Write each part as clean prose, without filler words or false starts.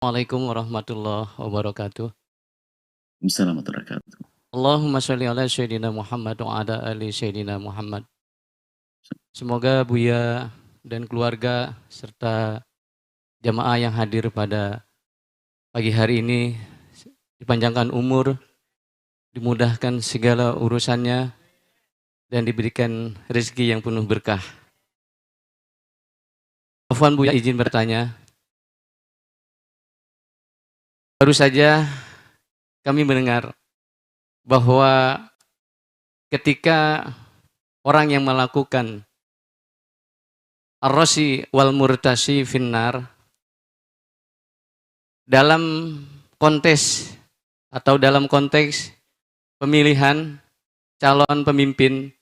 Assalamualaikum warahmatullahi wabarakatuh. Assalamualaikum warahmatullahi wabarakatuh. Allahumma sholli ala Sayyidina Muhammad wa ala ali Sayyidina Muhammad. Semoga Buya dan keluarga serta jamaah yang hadir pada pagi hari ini dipanjangkan umur, dimudahkan segala urusannya, dan diberikan rezeki yang penuh berkah. Afwan Buya izin bertanya. Baru saja kami mendengar bahwa ketika orang yang melakukan ar-rasi wal murtasi finnar dalam dalam konteks pemilihan calon pemimpin,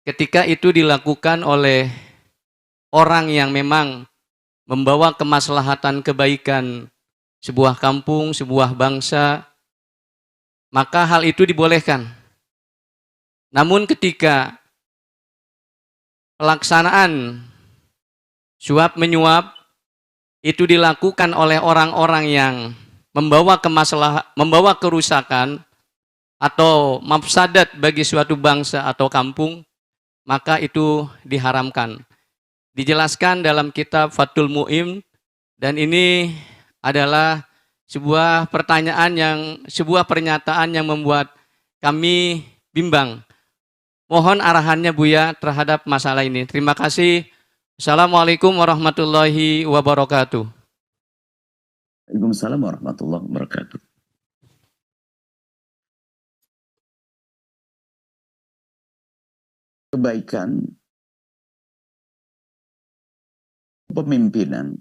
ketika itu dilakukan oleh orang yang memang membawa kemaslahatan kebaikan sebuah kampung, sebuah bangsa, maka hal itu dibolehkan. Namun ketika pelaksanaan suap menyuap itu dilakukan oleh orang-orang yang membawa kerusakan atau mafsadat bagi suatu bangsa atau kampung, maka itu diharamkan. Dijelaskan dalam kitab Fathul Mu'in, dan ini adalah sebuah pernyataan yang membuat kami bimbang. Mohon arahannya Buya terhadap masalah ini. Terima kasih. Assalamualaikum warahmatullahi wabarakatuh. Waalaikumsalam warahmatullahi wabarakatuh. Kebaikan kepemimpinan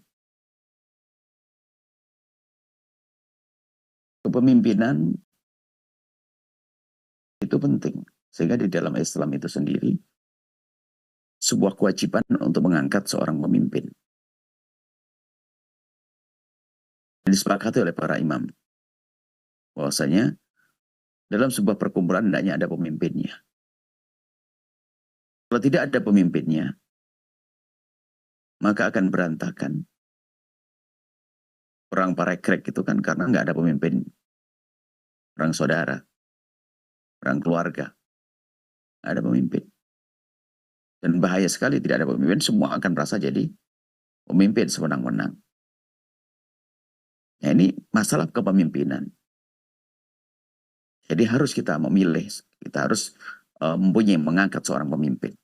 itu penting. Sehingga di dalam Islam itu sendiri sebuah kewajiban untuk mengangkat seorang pemimpin. Disepakati oleh para imam bahwasanya dalam sebuah perkumpulan hendaknya ada pemimpinnya. Kalau tidak ada pemimpinnya, maka akan berantakan. Perang parekrek itu kan karena nggak ada pemimpin. Perang saudara, perang keluarga, nggak ada pemimpin. Dan bahaya sekali tidak ada pemimpin, semua akan merasa jadi pemimpin sewenang-wenang. Nah, ini masalah kepemimpinan. Jadi harus kita memilih, kita harus mempunyai mengangkat seorang pemimpin.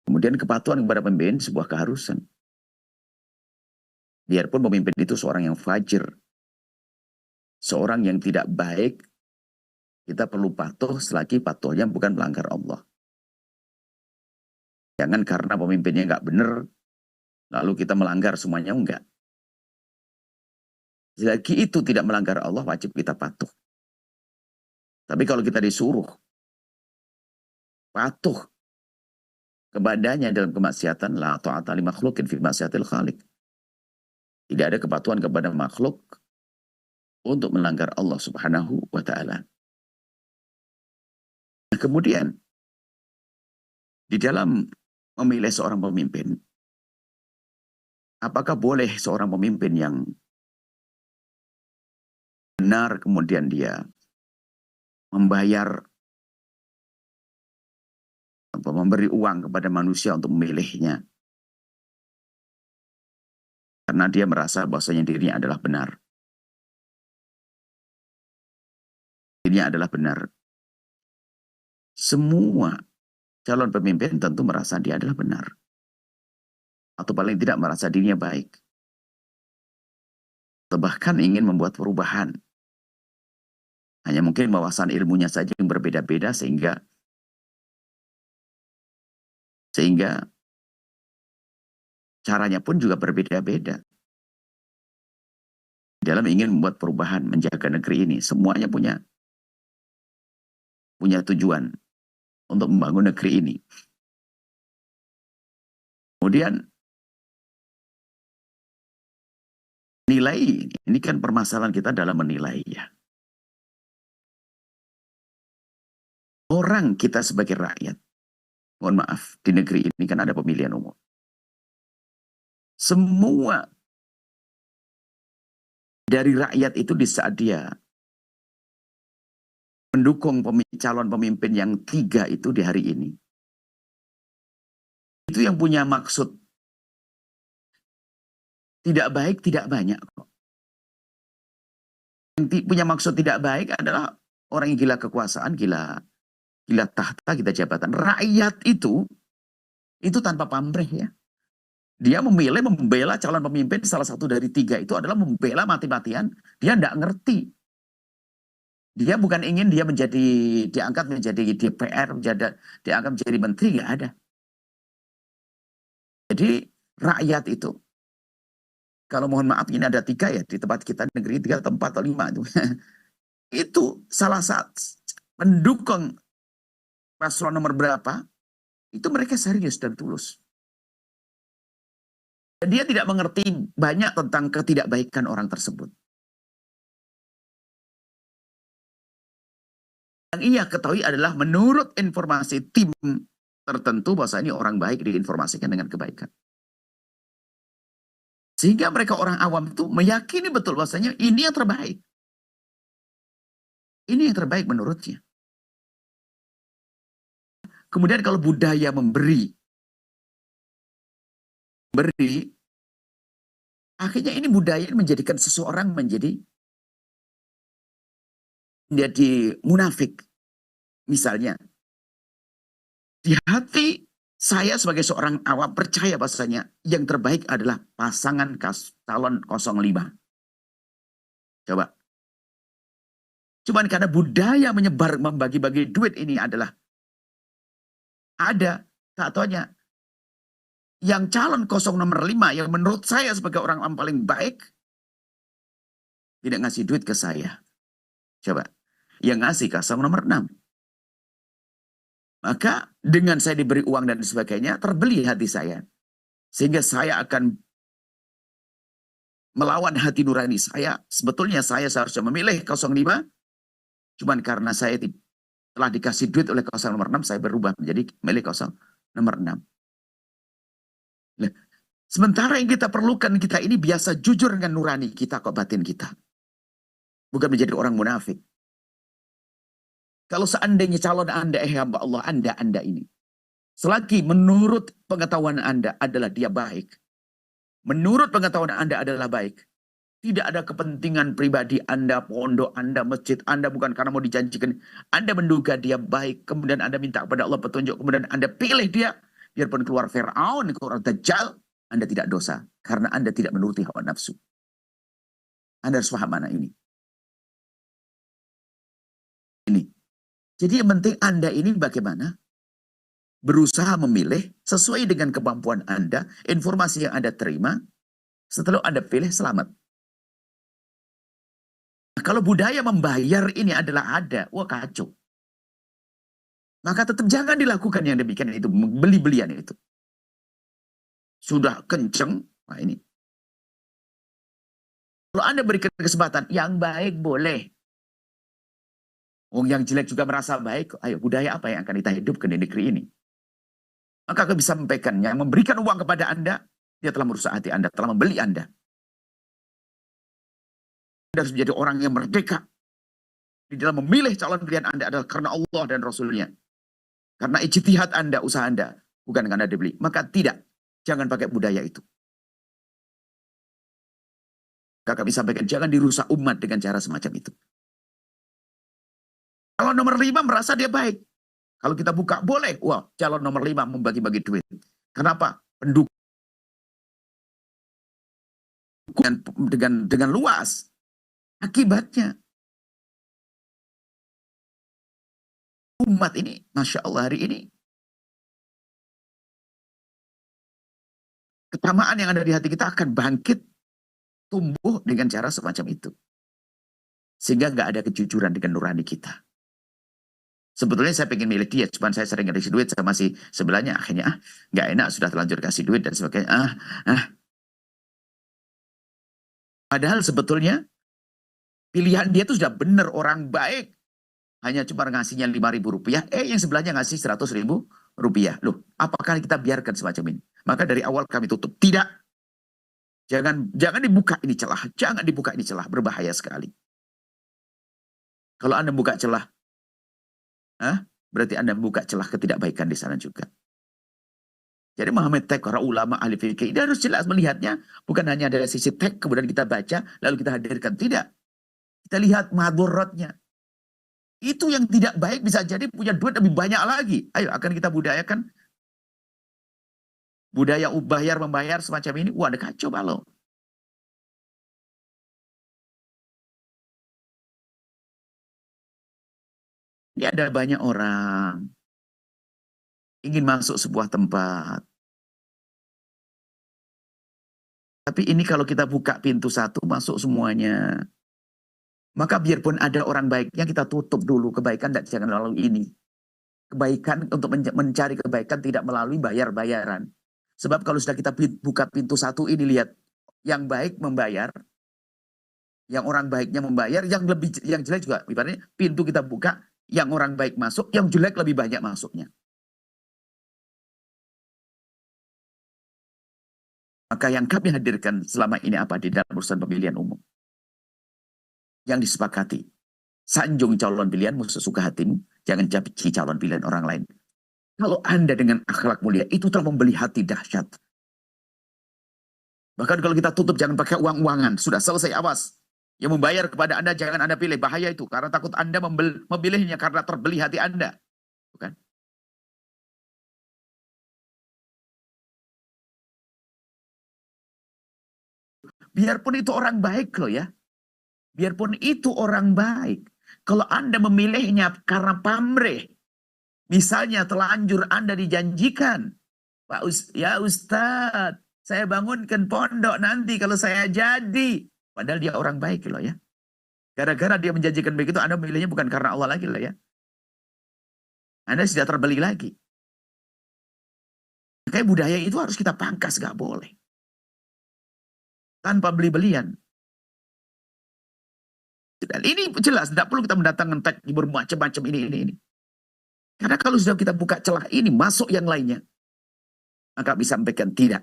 Kemudian kepatuhan kepada pemimpin sebuah keharusan. Biarpun pemimpin itu seorang yang fajir, seorang yang tidak baik, kita perlu patuh selagi patuhnya bukan melanggar Allah. Jangan karena pemimpinnya nggak benar, lalu kita melanggar semuanya, enggak. Selagi itu tidak melanggar Allah, wajib kita patuh. Tapi kalau kita disuruh patuh kepadanya dalam kemaksiatan, la ta'ata li makhlukin fi maksiatil khaliq. Tidak ada kepatuhan kepada makhluk untuk melanggar Allah Subhanahu wa ta'ala. Nah, kemudian di dalam memilih seorang pemimpin, apakah boleh seorang pemimpin yang benar kemudian dia membayar atau memberi uang kepada manusia untuk memilihnya karena dia merasa bahwasanya dirinya adalah benar. Dirinya adalah benar. Semua calon pemimpin tentu merasa dia adalah benar. Atau paling tidak merasa dirinya baik. Atau bahkan ingin membuat perubahan. Hanya mungkin wawasan ilmunya saja yang berbeda-beda sehingga caranya pun juga berbeda-beda. Dalam ingin membuat perubahan, menjaga negeri ini, semuanya punya tujuan untuk membangun negeri ini. Kemudian nilai, ini kan permasalahan kita dalam menilai ya. Orang kita sebagai rakyat, mohon maaf, di negeri ini kan ada pemilihan umum. Semua dari rakyat itu di saat dia mendukung calon pemimpin yang 3 itu di hari ini. Itu yang punya maksud tidak baik, tidak banyak kok. Yang punya maksud tidak baik adalah orang yang gila kekuasaan, gila tahta, gila jabatan. Rakyat itu tanpa pamrih ya. Dia memilih membela calon pemimpin, salah satu dari 3 itu adalah membela mati-matian. Dia tidak ngerti. Dia bukan ingin dia diangkat menjadi DPR, diangkat menjadi menteri, nggak ada. Jadi rakyat itu, kalau mohon maaf ini ada 3 ya, di tempat kita negeri 3 atau 4 atau 5 itu. Itu salah satu mendukung paslon nomor berapa, itu mereka serius dan tulus. Dan dia tidak mengerti banyak tentang ketidakbaikan orang tersebut. Yang ia ketahui adalah menurut informasi tim tertentu bahwa ini orang baik diinformasikan dengan kebaikan. Sehingga mereka orang awam itu meyakini betul bahwasanya ini yang terbaik. Ini yang terbaik menurutnya. Kemudian kalau budaya memberi, akhirnya ini budaya menjadikan seseorang menjadi munafik. Misalnya, di hati saya sebagai seorang awam percaya bahwasanya yang terbaik adalah pasangan calon 05. Coba. Cuman karena budaya menyebar membagi-bagi duit ini adalah ada, tak taunya yang calon 0 nomor 5 yang menurut saya sebagai orang yang paling baik tidak ngasih duit ke saya. Coba. Yang ngasih ke 0 nomor 6. Maka dengan saya diberi uang dan sebagainya, terbeli hati saya. Sehingga saya akan melawan hati nurani saya. Sebetulnya saya seharusnya memilih 05. Cuman karena saya telah dikasih duit oleh 0 nomor 6, saya berubah menjadi milih 0 nomor 6. Nah, sementara yang kita perlukan, kita ini biasa jujur dengan nurani kita kok, batin kita. Bukan menjadi orang munafik. Kalau seandainya calon Anda, hamba Allah, Anda ini. Selagi menurut pengetahuan Anda adalah dia baik. Menurut pengetahuan Anda adalah baik. Tidak ada kepentingan pribadi Anda, pondok Anda, masjid Anda, bukan karena mau dijanjikan. Anda menduga dia baik, kemudian Anda minta kepada Allah petunjuk, kemudian Anda pilih dia. Biarpun keluar Fir'aun, keluar Dajjal, Anda tidak dosa. Karena Anda tidak menuruti hawa nafsu. Anda harus paham mana ini. Ini. Jadi yang penting Anda ini bagaimana berusaha memilih sesuai dengan kemampuan Anda, informasi yang Anda terima, setelah Anda pilih selamat. Nah, kalau budaya membayar ini adalah ada, wah kacau. Maka tetap jangan dilakukan yang demikian itu, beli-belian itu. Sudah kenceng, nah ini. Kalau Anda berikan kesempatan, yang baik boleh. Yang jelek juga merasa baik, ayo budaya apa yang akan kita hidupkan di negeri ini? Maka kita bisa sampaikannya, memberikan uang kepada Anda, dia telah merusak hati Anda, telah membeli Anda. Anda harus menjadi orang yang merdeka. Di dalam memilih calon pilihan Anda adalah karena Allah dan Rasulnya. Karena ijtihad Anda, usaha Anda, bukan karena dibeli. Maka tidak, jangan pakai budaya itu. Maka kami sampaikan, jangan dirusak umat dengan cara semacam itu. Kalau nomor 5 merasa dia baik. Kalau kita buka, boleh. Wah, calon nomor 5 membagi-bagi duit. Kenapa? Pendukung dengan luas. Akibatnya, umat ini, Masya Allah hari ini, ketamaan yang ada di hati kita akan bangkit, tumbuh dengan cara semacam itu. Sehingga nggak ada kejujuran dengan nurani kita. Sebetulnya saya pengen milih dia, cuman saya sering ngasih duit sama si sebelahnya, akhirnya nggak enak, sudah terlanjur kasih duit dan sebagainya. Padahal sebetulnya pilihan dia itu sudah benar, orang baik. Hanya cuma ngasihnya 5.000 rupiah, yang sebelahnya ngasih 100.000 rupiah. Loh, apakah kita biarkan semacam ini? Maka dari awal kami tutup. Tidak. Jangan dibuka ini celah. Jangan dibuka ini celah. Berbahaya sekali. Kalau Anda buka celah, berarti Anda buka celah ketidakbaikan di sana juga. Jadi Muhammad Taqi, para ulama ahli fikih, dia harus jelas melihatnya. Bukan hanya dari sisi teks, kemudian kita baca, lalu kita hadirkan. Tidak. Kita lihat madhuratnya. Itu yang tidak baik bisa jadi punya duit lebih banyak lagi. Ayo, akan kita budayakan. Budaya bayar membayar semacam ini. Wah, ada kacau balau. Ini ada banyak orang ingin masuk sebuah tempat. Tapi ini kalau kita buka pintu satu, masuk semuanya. Maka biarpun ada orang baiknya, kita tutup dulu. Kebaikan jangan melalui ini. Kebaikan, untuk mencari kebaikan tidak melalui bayar-bayaran. Sebab kalau sudah kita buka pintu satu ini, lihat. Yang baik membayar. Yang orang baiknya membayar. Yang jelek juga. Ibaratnya pintu kita buka, yang orang baik masuk, yang jelek lebih banyak masuknya. Maka yang kami hadirkan selama ini apa di dalam urusan pemilihan umum? Yang disepakati. Sanjung calon pilihanmu sesuka hatimu. Jangan benci calon pilihan orang lain. Kalau Anda dengan akhlak mulia, itu telah membeli hati dahsyat. Bahkan kalau kita tutup, jangan pakai uang-uangan. Sudah selesai, awas. Yang membayar kepada Anda, jangan Anda pilih. Bahaya itu. Karena takut Anda memilihnya karena terbeli hati Anda. Bukan? Biarpun itu orang baik loh ya. Biarpun itu orang baik. Kalau Anda memilihnya karena pamrih. Misalnya telanjur Anda dijanjikan. Ya Ustadz, saya bangunkan pondok nanti kalau saya jadi. Padahal dia orang baik loh ya. Gara-gara dia menjanjikan begitu, Anda memilihnya bukan karena Allah lagi loh ya. Anda sudah terbeli lagi. Kayak budaya itu harus kita pangkas, gak boleh. Tanpa beli-belian. Dan ini jelas, tidak perlu kita mendatangkan teks bermacam-macam ini. Karena kalau sudah kita buka celah ini, masuk yang lainnya. Maka bisa sampaikan tidak.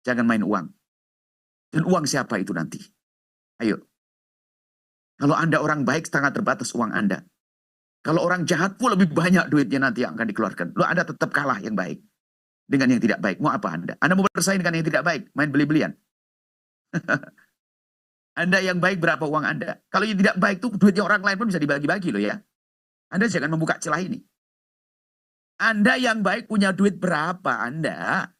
Jangan main uang. Dan uang siapa itu nanti? Ayo. Kalau Anda orang baik, sangat terbatas uang Anda. Kalau orang jahat pun lebih banyak duitnya nanti yang akan dikeluarkan. Lalu Anda tetap kalah yang baik. Dengan yang tidak baik. Mau apa Anda? Anda mau bersaing dengan yang tidak baik. Main beli-belian. Anda yang baik berapa uang Anda? Kalau yang tidak baik itu duitnya orang lain pun bisa dibagi-bagi loh ya. Anda jangan membuka celah ini. Anda yang baik punya duit berapa Anda?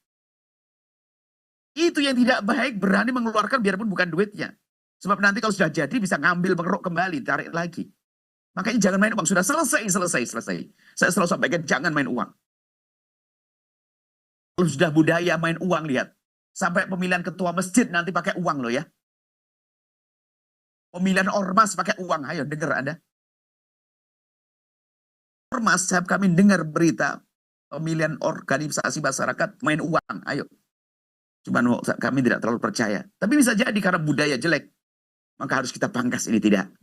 Itu yang tidak baik berani mengeluarkan biarpun bukan duitnya. Sebab nanti kalau sudah jadi bisa ngambil, mengeruk kembali, tarik lagi. Makanya jangan main uang. Sudah selesai. Saya selalu sampaikan jangan main uang. Kalau sudah budaya main uang, lihat. Sampai pemilihan ketua masjid nanti pakai uang loh ya. Pemilihan ormas pakai uang. Ayo dengar Anda. Ormas, kami dengar berita pemilihan organisasi masyarakat main uang. Ayo. Cuman kami tidak terlalu percaya. Tapi bisa jadi karena budaya jelek. Maka harus kita pangkas ini, tidak.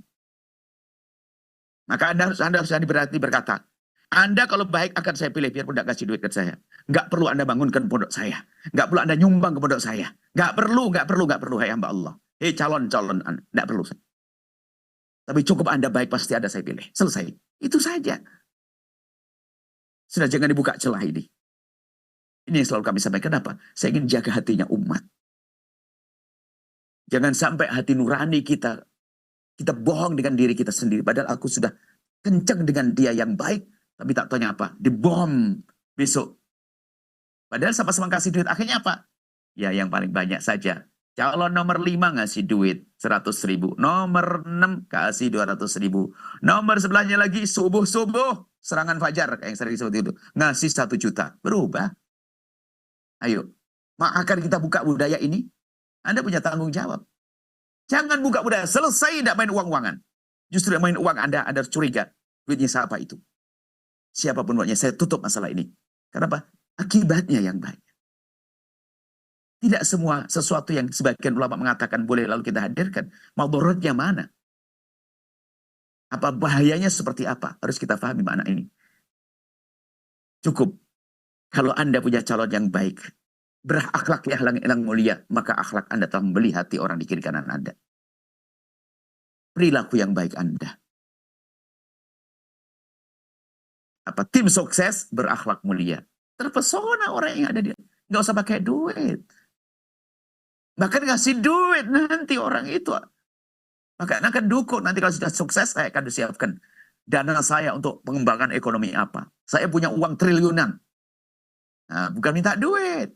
Maka Anda harus berarti berkata, Anda kalau baik akan saya pilih biarpun tidak kasih duit ke saya. Nggak perlu Anda bangunkan pondok saya. Nggak perlu Anda nyumbang ke pondok saya. Nggak perlu, hai hamba Allah. Hei calon-calon Anda, nggak perlu. Tapi cukup Anda baik, pasti ada saya pilih. Selesai. Itu saja. Sudah, jangan dibuka celah ini. Ini yang selalu kami sampaikan. Kenapa? Saya ingin jaga hatinya umat. Jangan sampai hati nurani kita bohong dengan diri kita sendiri. Padahal aku sudah kencang dengan dia yang baik. Tapi tak tanya apa. Dibom besok. Padahal sama-sama kasih duit. Akhirnya apa? Ya yang paling banyak saja. Calon nomor 5 ngasih duit 100.000. Nomor 6 kasih 200.000. Nomor sebelahnya lagi subuh-subuh. Serangan fajar. Kayak yang sering disebut itu. Ngasih 1 juta. Berubah. Ayo. Akan kita buka budaya ini? Anda punya tanggung jawab. Jangan buka budaya. Selesai tidak main uang-uangan. Justru main uang Anda harus curiga. Duitnya siapa itu? Siapapun buatnya, saya tutup masalah ini. Kenapa? Akibatnya yang baik. Tidak semua sesuatu yang sebagian ulama mengatakan boleh lalu kita hadirkan. Madaratnya mana? Apa bahayanya seperti apa? Harus kita pahami makna ini. Cukup. Kalau Anda punya calon yang baik. berakhlak yang mulia, maka akhlak Anda telah membeli hati orang di kiri kanan Anda. Perilaku yang baik Anda. Apa tim sukses berakhlak mulia. Terpesona orang yang ada di, nggak usah pakai duit. Bahkan ngasih duit nanti orang itu. Maka akan dukung nanti kalau sudah sukses, saya akan disiapkan dana saya untuk pengembangan ekonomi apa. Saya punya uang triliunan. Nah, bukan minta duit.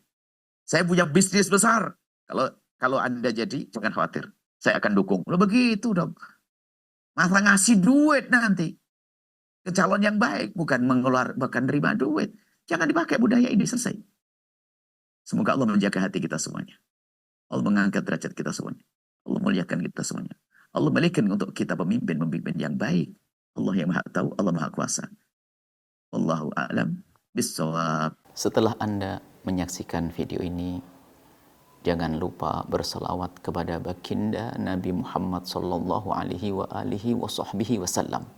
Saya punya bisnis besar. Kalau Anda jadi, jangan khawatir. Saya akan dukung. Loh begitu dong. Masa ngasih duit nanti. Ke calon yang baik. Bukan nerima duit. Jangan dipakai budaya ini, selesai. Semoga Allah menjaga hati kita semuanya. Allah mengangkat derajat kita semuanya. Allah muliakan kita semuanya. Allah berikan untuk kita pemimpin yang baik. Allah yang maha tahu, Allah maha kuasa. Wallahu a'lam bissawab. Setelah Anda menyaksikan video ini, jangan lupa berselawat kepada baginda Nabi Muhammad sallallahu alaihi wa alihi wa sahbihi wasallam.